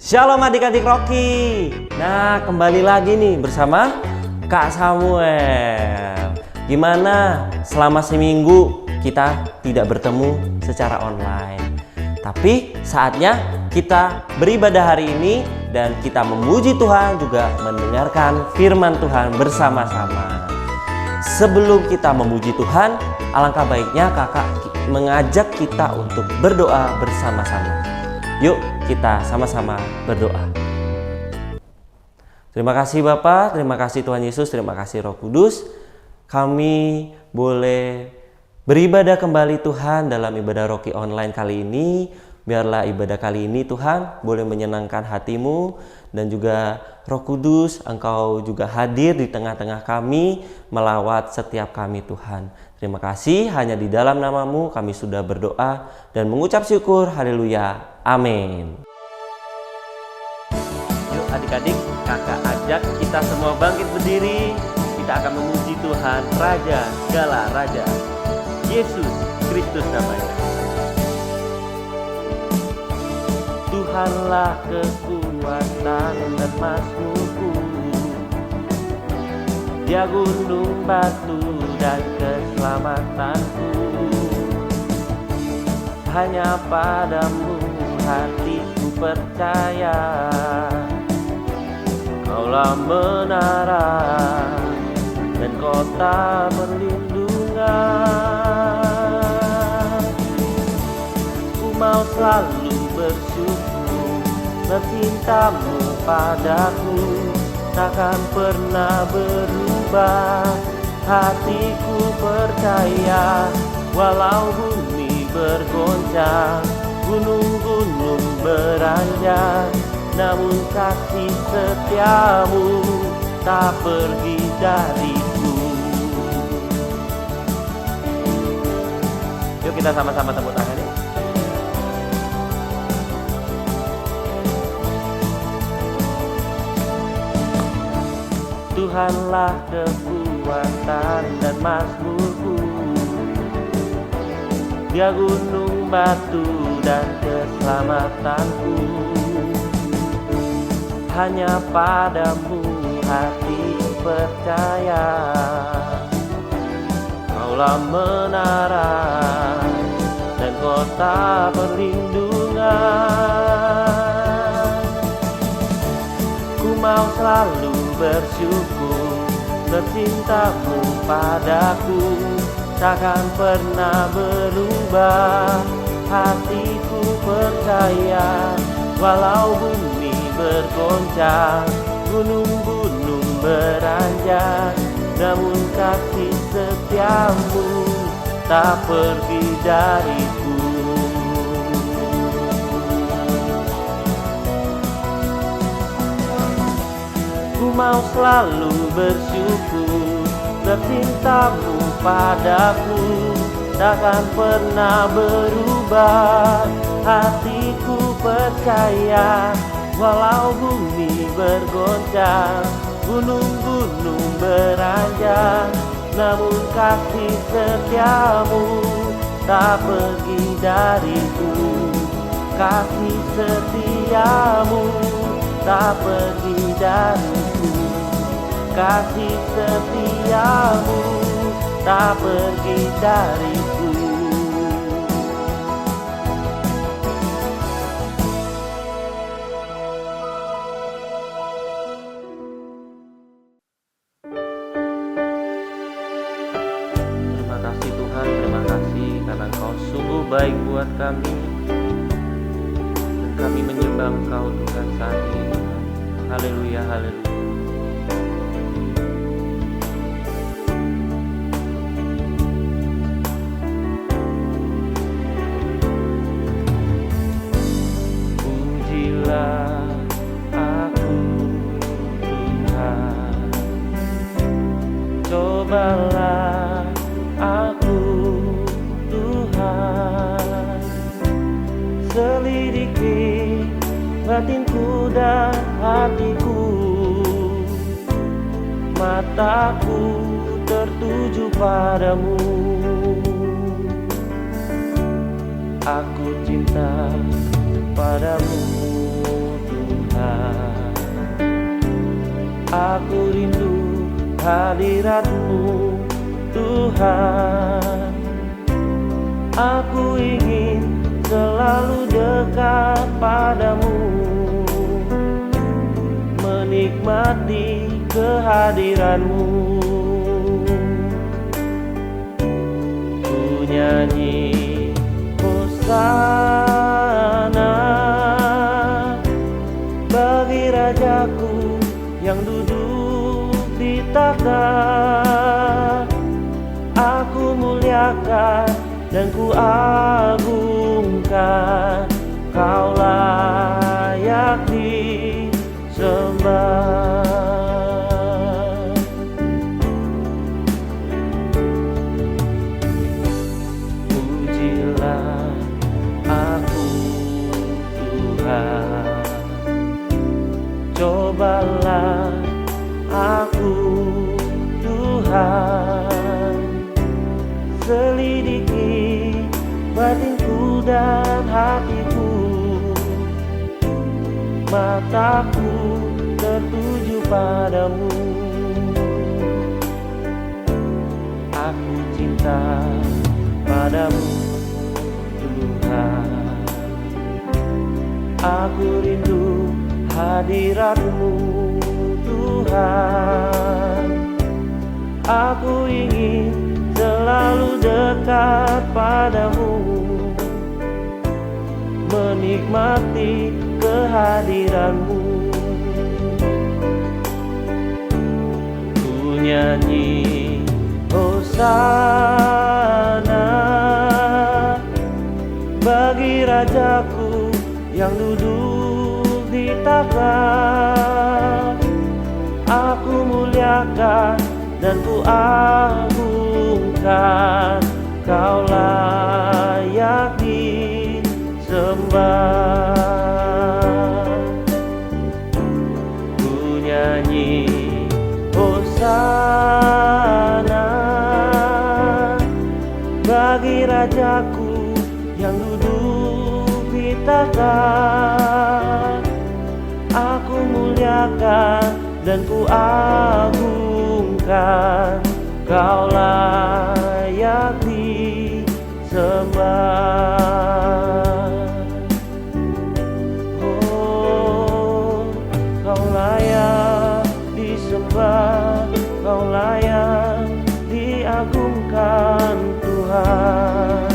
Shalom adik-adik Rocky. Nah, kembali lagi nih bersama Kak Samuel. Gimana selama seminggu kita tidak bertemu secara online? Tapi saatnya kita beribadah hari ini dan kita memuji Tuhan, juga mendengarkan firman Tuhan bersama-sama. Sebelum kita memuji Tuhan, alangkah baiknya kakak mengajak kita untuk berdoa bersama-sama. Yuk kita sama-sama berdoa. Terima kasih Bapa, terima kasih Tuhan Yesus, terima kasih Roh Kudus. Kami boleh beribadah kembali Tuhan dalam ibadah Rocky Online kali ini. Biarlah ibadah kali ini Tuhan boleh menyenangkan hatimu, dan juga Roh Kudus, Engkau juga hadir di tengah-tengah kami, melawat setiap kami Tuhan. Terima kasih, hanya di dalam nama-Mu kami sudah berdoa dan mengucap syukur. Haleluya. Amin. Yuk adik-adik, kakak ajak kita semua bangkit berdiri. Kita akan memuji Tuhan, Raja segala Raja, Yesus Kristus namanya. Tuhanlah kekuatan dan mazmurku, Dia gunung batu dan keselamatanku. Hanya padamu hatiku percaya, Kaulah menara dan kota perlindungan. Ku mau selalu bersyukur, cinta-Mu padaku takkan pernah berubah. Hatiku percaya, walau bumi bergoncang, gunung-gunung beranjak, namun kasih setia-Mu tak pergi dariku. Yuk kita sama-sama tepuk tangan ya. Tuhanlah kekuatan dan mazmurku, Dia gunung batu dan keselamatanku. Hanya padamu hati percaya, Kaulah menara dan kota perlindungan. Ku mau selalu bersyukur, cinta-Mu padaku takkan pernah berubah. Hatiku percaya, walau bumi bergoncang, gunung-gunung beranjak, namun kasih setia-Mu tak pergi dariku. Ku mau selalu bersyukur, cinta-Mu padaku takkan pernah berubah. Hatiku percaya, walau bumi bergoncang, gunung-gunung beranjak, namun kasih setia-Mu tak pergi dariku. Kasih setia-Mu tak pergi dariku. Kasih setia-Mu tak pergi dariku. Terima kasih Tuhan, terima kasih karena Engkau sungguh baik buat kami, dan kami menyembah Engkau Tuhan saat ini. Haleluya, haleluya. Pujilah aku Tuhan, cobalah aku Tuhan, selidiki batinku dan hatiku, mataku tertuju padamu. Aku cinta padamu Tuhan. Tuhan. Aku rindu hadirat-Mu Tuhan. Aku ingin selalu dekat padamu, menikmati kehadiran-Mu. Ku nyanyi Hosana bagi Rajaku yang duduk di takhta. Aku muliakan dan ku agungkan, Kau layak disembah. Pujilah aku Tuhan, cobalah aku Tuhan, selidiki batinku dan hatiku, mataku tertuju padamu. Aku cinta padamu Tuhan, aku rindu hadirat-Mu Tuhan. Aku ingin selalu dekat padamu, menikmati kehadiran-Mu. Ku nyanyi Hosana bagi Rajaku yang duduk di takhta. Aku muliakan dan ku agungkan, Kau layak disembah. Ku nyanyi Hosana bagi Rajaku yang duduk di takhta. Aku muliakan dan ku agungkan, Kau layak disembah. Oh, Kau layak disembah, Kau layak diagungkan Tuhan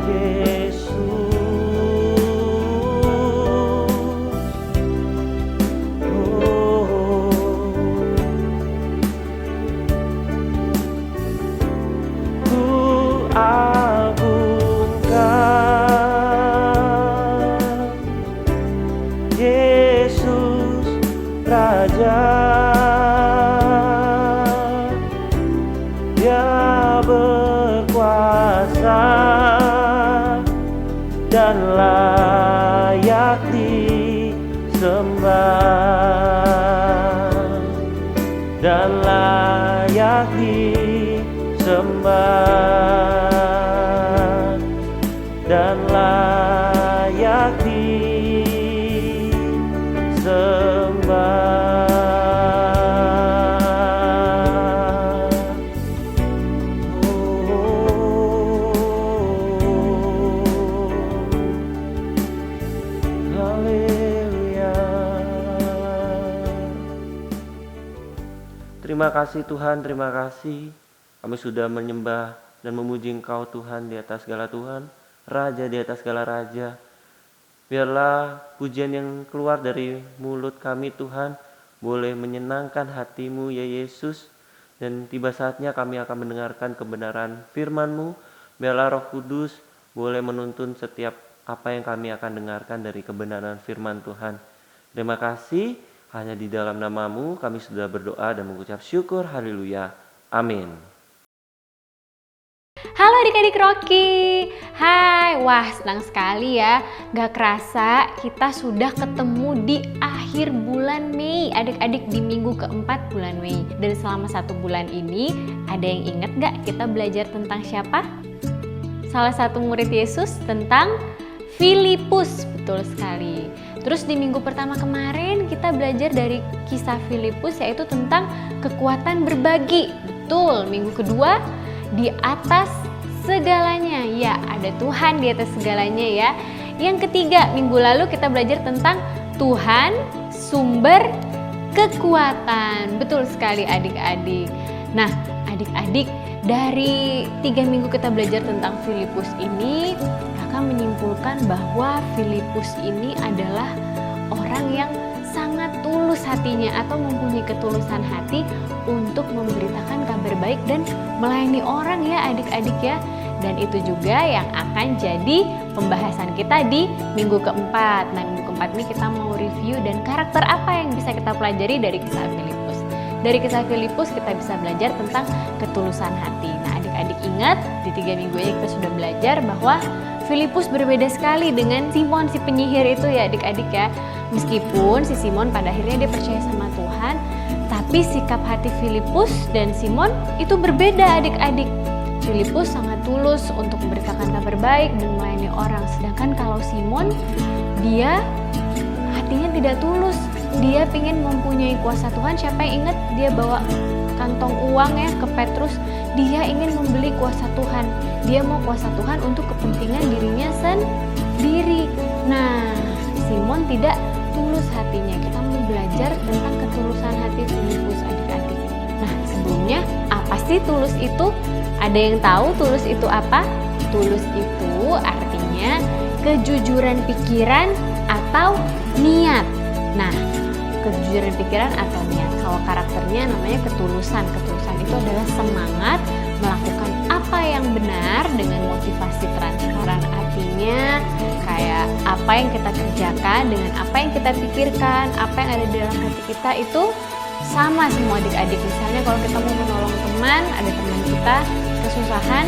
Yesus. Agungkan Yesus Raja, Dia berkuasa dan layak disembah, dan layak disembah, dan layak disembah. Haleluya. Terima kasih Tuhan, terima kasih. Kami sudah menyembah dan memuji Engkau Tuhan di atas segala Tuhan, Raja di atas segala Raja. Biarlah pujian yang keluar dari mulut kami Tuhan boleh menyenangkan hati-Mu ya Yesus. Dan tiba saatnya kami akan mendengarkan kebenaran firman-Mu. Biarlah Roh Kudus boleh menuntun setiap apa yang kami akan dengarkan dari kebenaran firman Tuhan. Terima kasih, hanya di dalam nama-Mu kami sudah berdoa dan mengucap syukur. Haleluya. Amin. Halo adik-adik Rocky, hai, wah senang sekali ya. Gak kerasa kita sudah ketemu di akhir bulan Mei, adik-adik, di minggu keempat bulan Mei. Dan selama 1 bulan ini, ada yang ingat gak kita belajar tentang siapa? Salah satu murid Yesus, tentang Filipus, betul sekali. Terus di minggu pertama kemarin kita belajar dari kisah Filipus, yaitu tentang kekuatan berbagi. Betul, minggu kedua di atas segalanya. Ya, ada Tuhan di atas segalanya ya. Yang ketiga, minggu lalu kita belajar tentang Tuhan sumber kekuatan. Betul sekali adik-adik. Nah, adik-adik, dari 3 minggu kita belajar tentang Filipus ini, kakak menyimpulkan bahwa Filipus ini adalah orang yang sangat tulus hatinya atau mempunyai ketulusan hati untuk memberitakan kabar baik dan melayani orang ya adik-adik ya. Dan itu juga yang akan jadi pembahasan kita di minggu keempat. Nah, minggu keempat ini kita mau review dan karakter apa yang bisa kita pelajari dari kisah Filipus. Dari kisah Filipus kita bisa belajar tentang ketulusan hati. Nah, adik-adik ingat di 3 minggu ini kita sudah belajar bahwa Filipus berbeda sekali dengan Simon si penyihir itu ya adik-adik ya. Meskipun si Simon pada akhirnya dia percaya sama Tuhan, tapi sikap hati Filipus dan Simon itu berbeda adik-adik. Filipus sangat tulus untuk memberitakan kabar baik dan melayani orang. Sedangkan kalau Simon, dia hatinya tidak tulus. Dia ingin mempunyai kuasa Tuhan. Siapa yang ingat dia bawa kantong uang ya ke Petrus. Dia ingin membeli kuasa Tuhan. Dia mau kuasa Tuhan untuk kepentingan dirinya sendiri. Nah, Simon tidak tulus hatinya. Kita mau belajar tentang ketulusan hati Filipus adik-adik. Nah, sebelumnya apa sih tulus itu? Ada yang tahu tulus itu apa? Tulus itu artinya kejujuran pikiran atau niat. Nah, kejujuran pikiran atau niat. Kalau karakternya namanya ketulusan. Ketulusan itu adalah semangat melakukan apa yang benar dengan motivasi transparan. Artinya kayak apa yang kita kerjakan dengan apa yang kita pikirkan, apa yang ada di dalam hati kita itu sama semua adik-adik. Misalnya kalau kita mau menolong teman, ada teman kita kesusahan,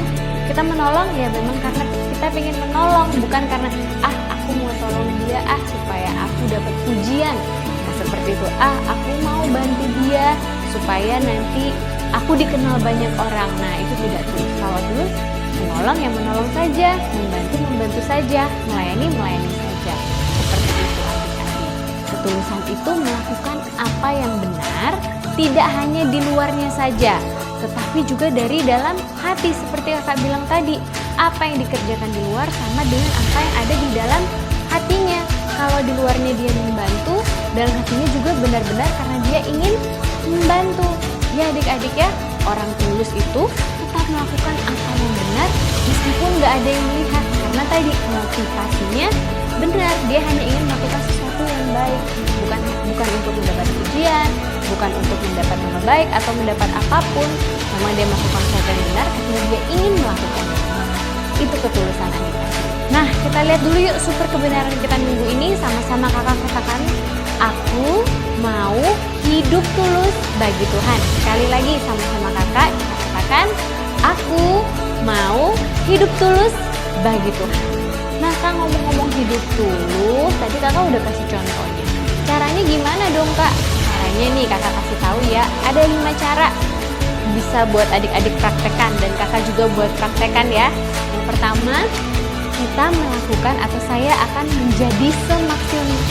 kita menolong ya memang karena kita ingin menolong, bukan karena aku mau tolong dia supaya aku dapat pujian. Nah, seperti itu, aku mau bantu dia supaya nanti aku dikenal banyak orang. Nah, itu tidak tulus. Kalau tulus, menolong ya menolong saja, membantu saja, melayani saja. Seperti itu adik-adik. Ketulusan itu melakukan apa yang benar, tidak hanya di luarnya saja, tetapi juga dari dalam hati. Seperti kakak bilang tadi, apa yang dikerjakan di luar sama dengan apa yang ada di dalam hatinya. Kalau di luarnya dia membantu, dalam hatinya juga benar-benar karena dia ingin membantu. Ya adik-adik ya, orang tulus itu tetap melakukan apa yang benar meskipun nggak ada yang melihat. Karena tadi motivasinya benar, dia hanya ingin melakukan sesuatu yang baik, bukan untuk mendapat pujian, bukan untuk mendapat nama baik atau mendapat apapun. Memang dia melakukan sesuatu yang benar karena dia ingin melakukannya. Itu ketulusan adik-adik. Nah, kita lihat dulu yuk super kebenaran kita minggu ini. Sama-sama kakak katakan, aku mau hidup tulus bagi Tuhan. Sekali lagi sama-sama kakak katakan, aku mau hidup tulus bagi Tuhan. Nah, kak ngomong-ngomong hidup tulus, tadi kakak udah kasih contohnya. Caranya gimana dong kak? Caranya nih kakak kasih tahu ya, ada 5 cara bisa buat adik-adik praktekan dan kakak juga buat praktekan ya. Yang pertama, kita melakukan atau saya akan menjadi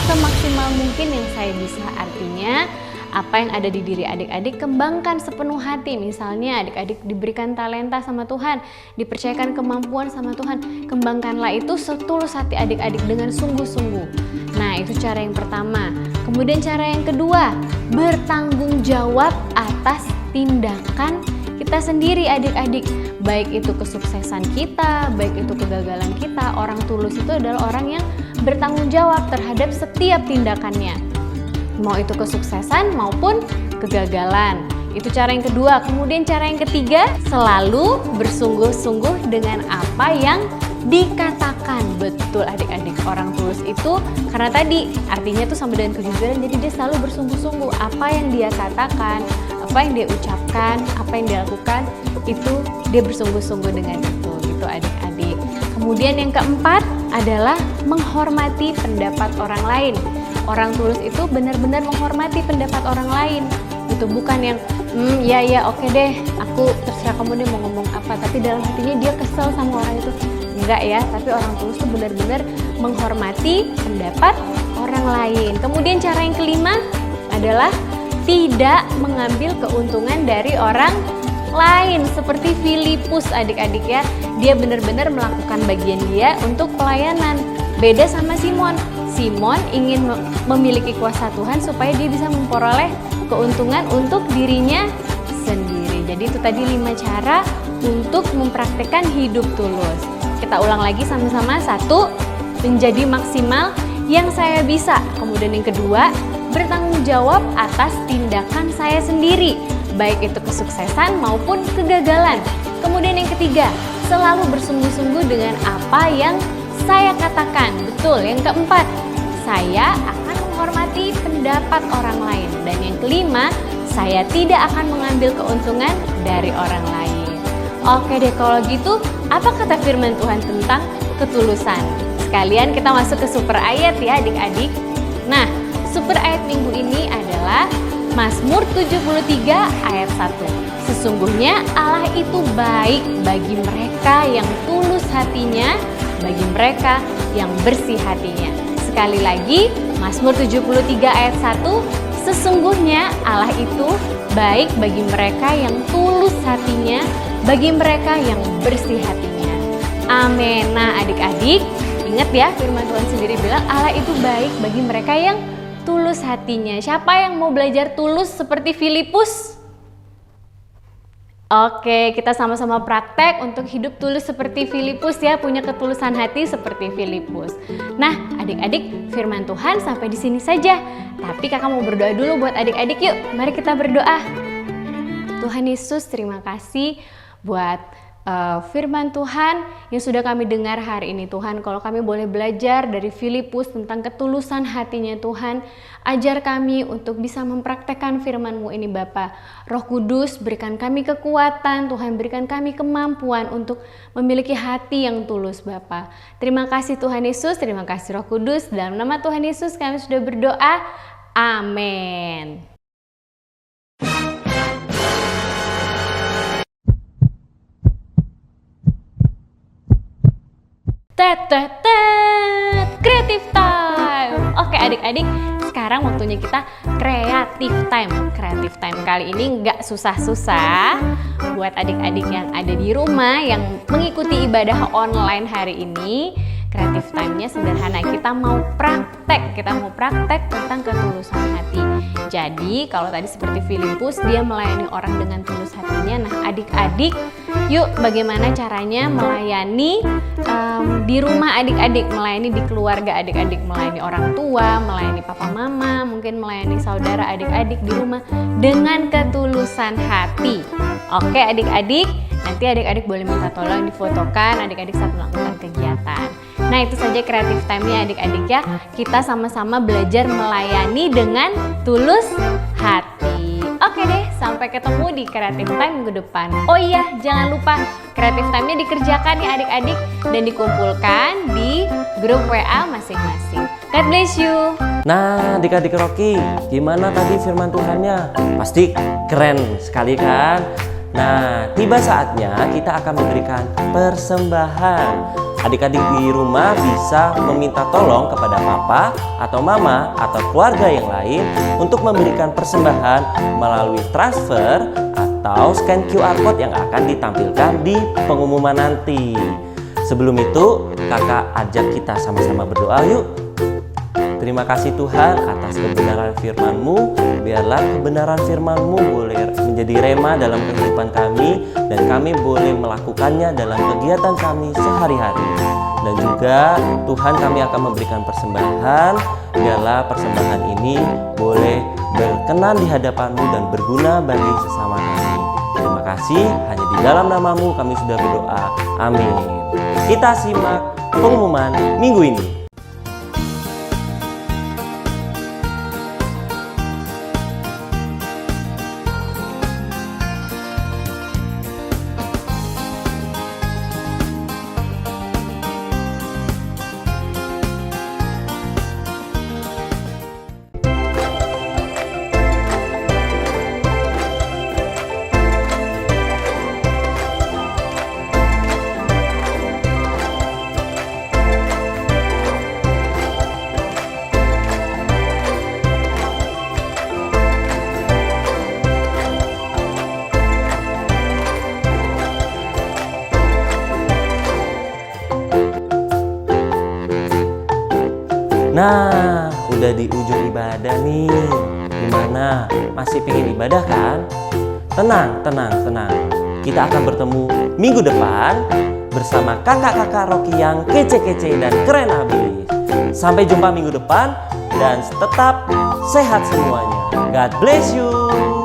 semaksimal mungkin yang saya bisa. Artinya apa yang ada di diri adik-adik kembangkan sepenuh hati. Misalnya adik-adik diberikan talenta sama Tuhan, dipercayakan kemampuan sama Tuhan, kembangkanlah itu setulus hati adik-adik dengan sungguh-sungguh. Nah, itu cara yang pertama. Kemudian cara yang kedua, bertanggung jawab atas tindakan kita sendiri adik-adik. Baik itu kesuksesan kita, baik itu kegagalan kita. Orang tulus itu adalah orang yang bertanggung jawab terhadap setiap tindakannya, mau itu kesuksesan maupun kegagalan. Itu cara yang kedua. Kemudian cara yang ketiga, selalu bersungguh-sungguh dengan apa yang dikatakan. Betul adik-adik, orang tulus itu karena tadi artinya tuh sama dengan kejujuran, jadi dia selalu bersungguh-sungguh. Apa yang dia katakan, apa yang dia ucapkan, apa yang dia lakukan, itu dia bersungguh-sungguh dengan itu, gitu adik-adik. Kemudian yang keempat adalah menghormati pendapat orang lain. Orang tulus itu benar-benar menghormati pendapat orang lain. Itu bukan yang ya oke deh, aku terserah kamu deh mau ngomong apa, tapi dalam hatinya dia kesel sama orang itu. Enggak ya, tapi orang tulus itu benar-benar menghormati pendapat orang orang lain. Kemudian cara yang kelima adalah tidak mengambil keuntungan dari orang lain, seperti Filipus adik-adik ya. Dia benar-benar melakukan bagian dia untuk pelayanan. Beda sama Simon. Simon ingin memiliki kuasa Tuhan supaya dia bisa memperoleh keuntungan untuk dirinya sendiri. Jadi itu tadi 5 cara untuk mempraktekkan hidup tulus. Kita ulang lagi sama-sama. 1, menjadi maksimal yang saya bisa. Kemudian yang kedua, bertanggung jawab atas tindakan saya sendiri, baik itu kesuksesan maupun kegagalan. Kemudian yang ketiga, selalu bersungguh-sungguh dengan apa yang saya katakan. Betul. Yang keempat, saya akan menghormati pendapat orang lain. Dan yang kelima, saya tidak akan mengambil keuntungan dari orang lain. Oke deh, kalau gitu apa kata firman Tuhan tentang ketulusan? Sekalian kita masuk ke super ayat ya adik-adik. Nah, super ayat minggu ini adalah Mazmur 73 ayat 1. Sesungguhnya Allah itu baik bagi mereka yang tulus hatinya, bagi mereka yang bersih hatinya. Sekali lagi, Mazmur 73 ayat 1, sesungguhnya Allah itu baik bagi mereka yang tulus hatinya, bagi mereka yang bersih hatinya. Amin. Nah adik-adik, ingat ya, firman Tuhan sendiri bilang Allah itu baik bagi mereka yang tulus hatinya. Siapa yang mau belajar tulus seperti Filipus? Oke, kita sama-sama praktek untuk hidup tulus seperti Filipus ya, punya ketulusan hati seperti Filipus. Nah, adik-adik, firman Tuhan sampai di sini saja. Tapi kakak mau berdoa dulu buat adik-adik yuk. Mari kita berdoa. Tuhan Yesus, terima kasih buat firman Tuhan yang sudah kami dengar hari ini Tuhan. Kalau kami boleh belajar dari Filipus tentang ketulusan hatinya Tuhan, ajar kami untuk bisa mempraktekkan firman-Mu ini Bapa. Roh Kudus, berikan kami kekuatan Tuhan, berikan kami kemampuan untuk memiliki hati yang tulus Bapa. Terima kasih Tuhan Yesus, terima kasih Roh Kudus. Dalam nama Tuhan Yesus kami sudah berdoa. Amin. Creative time. Oke adik-adik, sekarang waktunya kita creative time. Creative time kali ini nggak susah-susah. Buat adik-adik yang ada di rumah yang mengikuti ibadah online hari ini, creative time-nya sederhana. Kita mau praktek tentang ketulusan hati. Jadi kalau tadi seperti Filipus, dia melayani orang dengan tulus hatinya. Nah adik-adik, yuk bagaimana caranya melayani di rumah adik-adik, melayani di keluarga adik-adik, melayani orang tua, melayani papa mama, mungkin melayani saudara adik-adik di rumah dengan ketulusan hati. Oke adik-adik, nanti adik-adik boleh minta tolong difotokan adik-adik saat melakukan kegiatan. Nah itu saja creative time-nya adik-adik ya. Kita sama-sama belajar melayani dengan tulus hati. Oke deh, sampai ketemu di creative time minggu depan. Oh iya, jangan lupa creative time-nya dikerjakan ya adik-adik dan dikumpulkan di grup WA masing-masing. God bless you. Nah, adik-adik Rocky, gimana tadi firman Tuhannya? Pasti keren sekali kan? Nah, tiba saatnya kita akan memberikan persembahan. Adik-adik di rumah bisa meminta tolong kepada papa atau mama atau keluarga yang lain untuk memberikan persembahan melalui transfer atau scan QR code yang akan ditampilkan di pengumuman nanti. Sebelum itu, kakak ajak kita sama-sama berdoa yuk. Terima kasih Tuhan atas kebenaran firman-Mu. Biarlah kebenaran firman-Mu boleh menjadi rema dalam kehidupan kami dan kami boleh melakukannya dalam kegiatan kami sehari-hari. Dan juga Tuhan, kami akan memberikan persembahan. Biarlah persembahan ini boleh berkenan di hadapan-Mu dan berguna bagi sesama kami. Terima kasih, hanya di dalam nama-Mu kami sudah berdoa. Amin. Kita simak pengumuman minggu ini. Nah, udah di ujung ibadah nih. Gimana? Masih pengen ibadah kan? Tenang, tenang, tenang. Kita akan bertemu minggu depan bersama kakak-kakak Rocky yang kece-kece dan keren abis. Sampai jumpa minggu depan dan tetap sehat semuanya. God bless you.